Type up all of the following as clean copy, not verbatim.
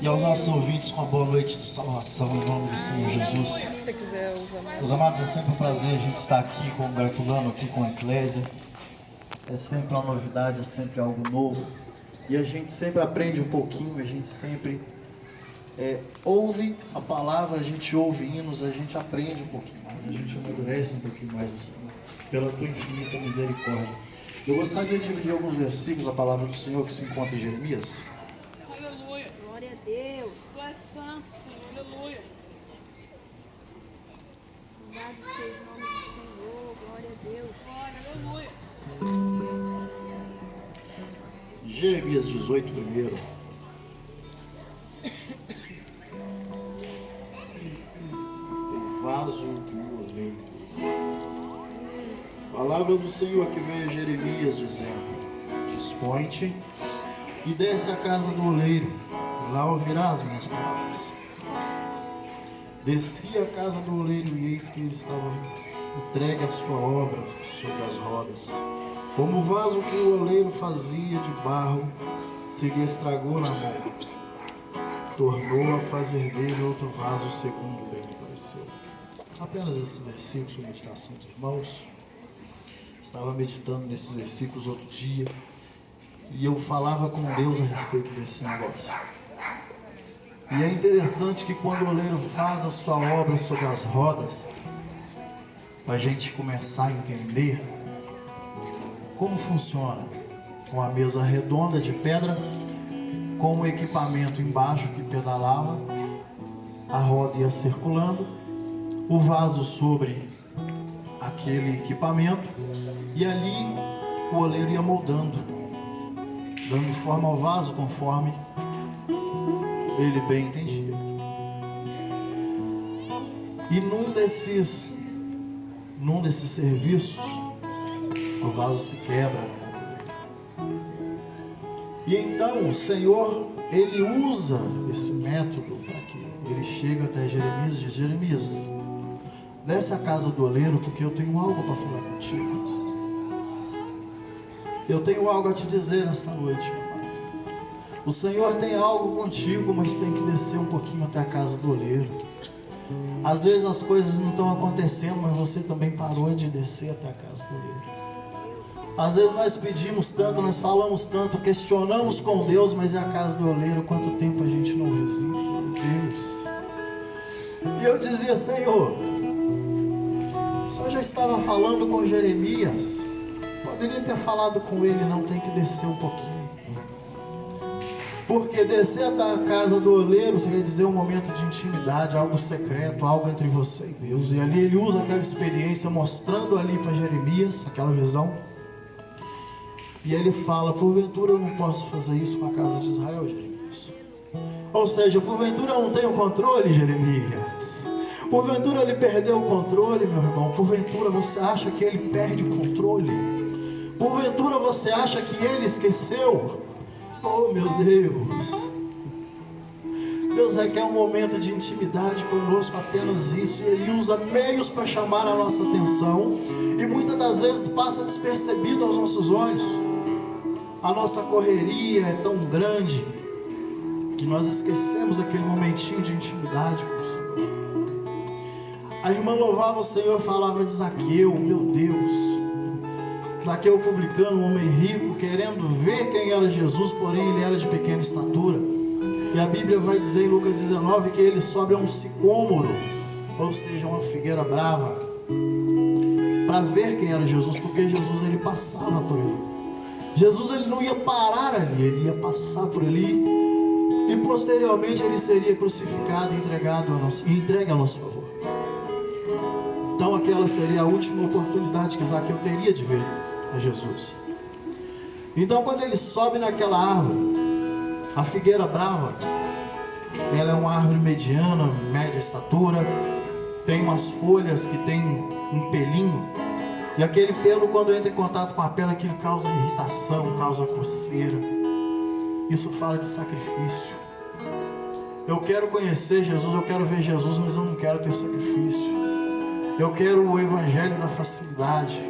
E aos nossos ouvintes, com a boa noite de salvação, em nome do Senhor Jesus. Meus amados, é sempre um prazer a gente estar aqui com o Garpulano, aqui com a Eclésia. É sempre uma novidade, é sempre algo novo. E a gente sempre aprende um pouquinho, a gente sempre ouve a palavra, a gente ouve hinos, a gente aprende um pouquinho mais, a gente amadurece um pouquinho mais o Senhor, pela tua infinita misericórdia. Eu gostaria de dividir alguns versículos da palavra do Senhor que se encontra em Jeremias. Aleluia. Glória a Deus. Tu és santo, Senhor. Aleluia. Louvado seja o nome do Senhor. Glória a Deus. Glória, aleluia. Jeremias 18 primeiro. O vaso do oleiro. Palavra do Senhor que veio a Jeremias dizendo: dispõe-te e desce à casa do oleiro, lá ouvirás as minhas palavras. Desci à casa do oleiro e eis que ele estava entregue à sua obra sobre as rodas. Como o vaso que o oleiro fazia de barro se lhe estragou na mão, tornou a fazer dele outro vaso segundo bem lhe pareceu. Apenas esse versículo, sua meditação dos irmãos. Estava meditando nesses versículos outro dia e eu falava com Deus a respeito desse negócio. E é interessante que quando o oleiro faz a sua obra sobre as rodas, a gente começar a entender como funciona com a mesa redonda de pedra, com o equipamento embaixo que pedalava, a roda ia circulando, o vaso sobre aquele equipamento, e ali o oleiro ia moldando, dando forma ao vaso conforme ele bem entendia. E num desses serviços, o vaso se quebra. E então o Senhor, ele usa esse método para que ele chega até Jeremias e diz: Jeremias, desce à casa do oleiro, porque eu tenho algo para falar contigo. Eu tenho algo a te dizer nesta noite, meu pai. O Senhor tem algo contigo, mas tem que descer um pouquinho até a casa do oleiro. Às vezes as coisas não estão acontecendo, mas você também parou de descer até a casa do oleiro. Às vezes nós pedimos tanto, nós falamos tanto, questionamos com Deus, mas é a casa do oleiro, quanto tempo a gente não visita, meu Deus. E eu dizia: Senhor, o Senhor já estava falando com Jeremias, poderia ter falado com ele, não, tem que descer um pouquinho. Porque descer até a casa do oleiro quer dizer um momento de intimidade, algo secreto, algo entre você e Deus. E ali ele usa aquela experiência, mostrando ali para Jeremias aquela visão. E ele fala: porventura eu não posso fazer isso com a casa de Israel, Jeremias? Ou seja, porventura eu não tenho controle, Jeremias? Porventura ele perdeu o controle, meu irmão? Porventura você acha que ele perde o controle? Porventura você acha que ele esqueceu? Oh, meu Deus! Deus requer um momento de intimidade conosco, apenas isso. E Ele usa meios para chamar a nossa atenção, e muitas das vezes passa despercebido aos nossos olhos. A nossa correria é tão grande que nós esquecemos aquele momentinho de intimidade com o Senhor. A irmã louvava o Senhor, falava de Zaqueu, meu Deus. Zaqueu publicano, um homem rico, querendo ver quem era Jesus, porém ele era de pequena estatura. E a Bíblia vai dizer em Lucas 19 que ele sobe a um sicômoro, ou seja, uma figueira brava, para ver quem era Jesus, porque Jesus ele passava por ele. Jesus ele não ia parar ali, ele ia passar por ali, e posteriormente ele seria crucificado e entregue a nosso favor. Então aquela seria a última oportunidade que Zaqueu teria de ver a Jesus. Então quando ele sobe naquela árvore, a figueira brava, ela é uma árvore mediana, média estatura, tem umas folhas que tem um pelinho, e aquele pelo, quando entra em contato com a pele, aquilo causa irritação, causa coceira. Isso fala de sacrifício. Eu quero conhecer Jesus, eu quero ver Jesus, mas eu não quero ter sacrifício. Eu quero o evangelho da facilidade.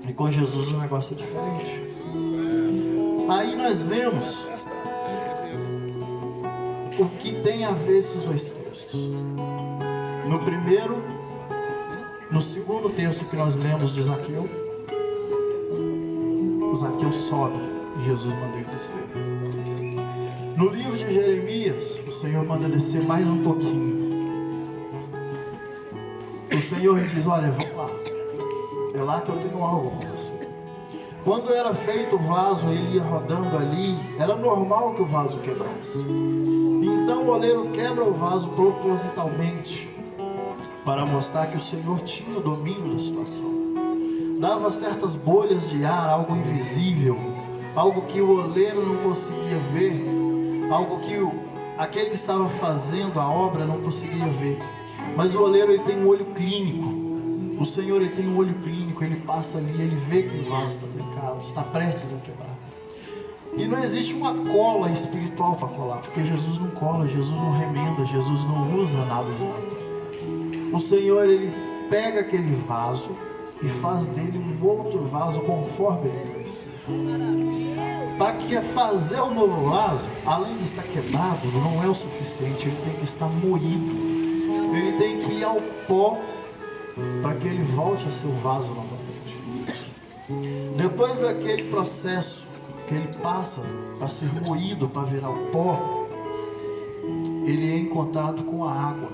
E com Jesus o negócio é diferente. Aí nós vemos o que tem a ver esses dois textos. No segundo texto que nós lemos de Zaqueu, o Zaqueu sobe e Jesus manda ele descer. No livro de Jeremias, o Senhor manda descer mais um pouquinho. O Senhor diz: olha, vamos lá, é lá que eu tenho algo com você. Quando era feito o vaso, ele ia rodando ali, era normal que o vaso quebrasse. Então o oleiro quebra o vaso propositalmente, para mostrar que o Senhor tinha o domínio da situação. Dava certas bolhas de ar, algo invisível, algo que o oleiro não conseguia ver, algo que aquele que estava fazendo a obra não conseguia ver. Mas o oleiro, ele tem um olho clínico. O Senhor, ele tem um olho clínico. Ele passa ali, ele vê que o vaso está trincado, está prestes a quebrar. E não existe uma cola espiritual para colar, porque Jesus não cola, Jesus não remenda, Jesus não usa nada exótico. O Senhor, ele pega aquele vaso e faz dele um outro vaso conforme ele vai ser. Para que fazer o novo vaso, além de estar quebrado, não é o suficiente, ele tem que estar moído. Ele tem que ir ao pó para que ele volte a ser o vaso novamente. Depois daquele processo que ele passa para ser moído, para virar o pó, ele é em contato com a água.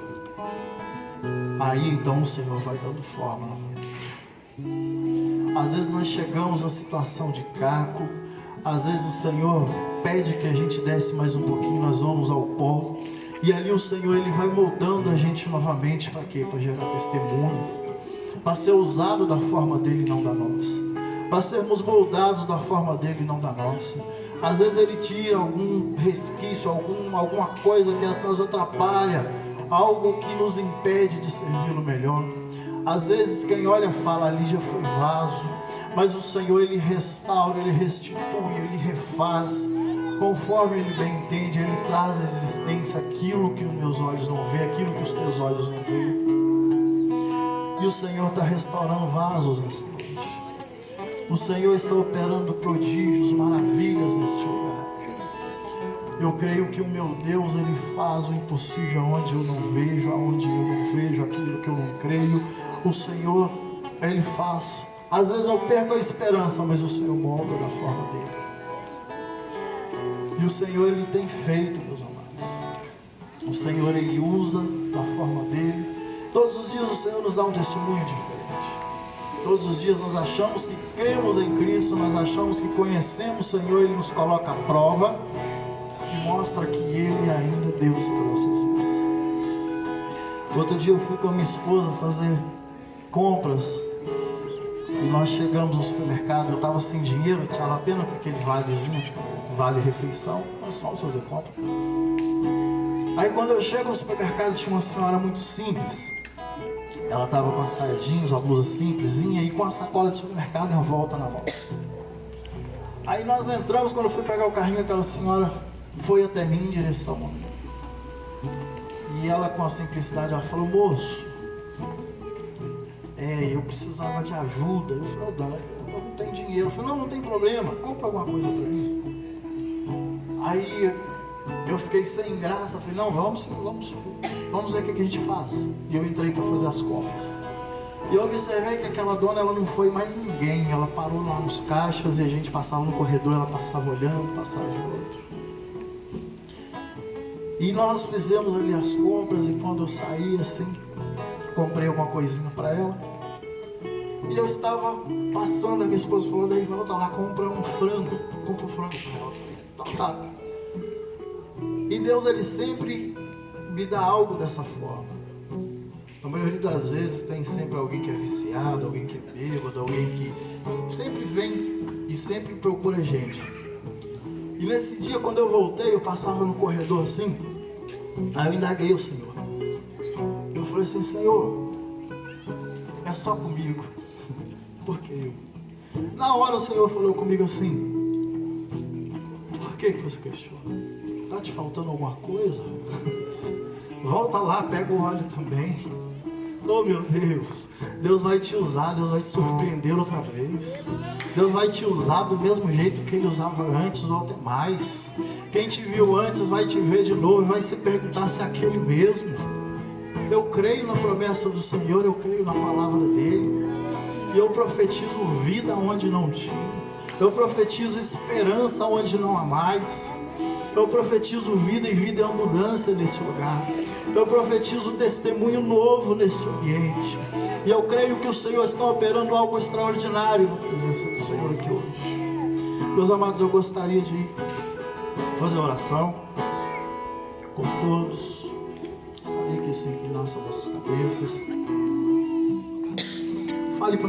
Aí então o Senhor vai dando forma novamente. Às vezes nós chegamos na situação de caco, às vezes o Senhor pede que a gente desce mais um pouquinho, nós vamos ao pó. E ali o Senhor, ele vai moldando a gente novamente. Para quê? Para gerar testemunho, para ser usado da forma dele, não da nossa, para sermos moldados da forma dele, não da nossa. Às vezes ele tira algum resquício, alguma coisa que nos atrapalha, algo que nos impede de servi-lo melhor. Às vezes quem olha fala: ali já foi vaso. Mas o Senhor, ele restaura, ele restitui, ele refaz, conforme ele bem entende. Ele traz à existência aquilo que os meus olhos não veem, aquilo que os teus olhos não veem. E o Senhor está restaurando vasos nessa noite. O Senhor está operando prodígios, maravilhas neste lugar. Eu creio que o meu Deus, ele faz o impossível onde eu não vejo, aonde eu não vejo, aquilo que eu não creio. O Senhor, ele faz. Às vezes eu perco a esperança, mas o Senhor molda da forma dele. E o Senhor, ele tem feito, meus amados. O Senhor, ele usa da forma dele. Todos os dias o Senhor nos dá um testemunho diferente. Todos os dias nós achamos que cremos em Cristo, nós achamos que conhecemos o Senhor, ele nos coloca à prova e mostra que ele ainda é Deus para nossas vidas. Outro dia eu fui com a minha esposa fazer compras e nós chegamos no supermercado. Eu estava sem dinheiro, tinha apenas aquele valezinho, vale refeição, nós só fazer compra. Aí quando eu chego no supermercado, tinha uma senhora muito simples. Ela estava com a saia jeans, uma blusa simplesinha e com a sacola de supermercado em volta na mão. Aí nós entramos, quando eu fui pegar o carrinho, aquela senhora foi até mim em direção a mim. E ela, com a simplicidade, ela falou: moço, eu precisava de ajuda. Eu falei: eu não tenho dinheiro. Eu falei: não tem problema, compra alguma coisa para mim. Aí eu fiquei sem graça, falei: não, vamos ver o que a gente faz. E eu entrei para fazer as compras. E eu observei que aquela dona, ela não foi mais ninguém. Ela parou lá nos caixas e a gente passava no corredor, ela passava olhando, passava de outro. E nós fizemos ali as compras, e quando eu saí assim, comprei alguma coisinha para ela. E eu estava passando, a minha esposa falou: daí volta lá, compra um frango. Compra um frango para ela. Eu falei: tá. E Deus, ele sempre me dá algo dessa forma. A maioria das vezes tem sempre alguém que é viciado, alguém que é bêbado, alguém que sempre vem e sempre procura a gente. E nesse dia, quando eu voltei, eu passava no corredor assim, aí eu indaguei o Senhor. Eu falei assim: Senhor, é só comigo. Por que eu? Na hora o Senhor falou comigo assim: por que você questiona? Está te faltando alguma coisa? Volta lá, pega o óleo também. Oh, meu Deus, Deus vai te usar, Deus vai te surpreender outra vez. Deus vai te usar do mesmo jeito que Ele usava antes ou até mais. Quem te viu antes vai te ver de novo e vai se perguntar se é aquele mesmo. Eu creio na promessa do Senhor, eu creio na palavra dEle. E eu profetizo vida onde não tinha. Eu profetizo esperança onde não há mais. Eu profetizo vida e vida em abundância nesse lugar. Eu profetizo testemunho novo nesse ambiente. E eu creio que o Senhor está operando algo extraordinário na presença do Senhor aqui hoje. Meus amados, eu gostaria de fazer oração com todos. Gostaria que se inclinassem as vossas cabeças. Fale para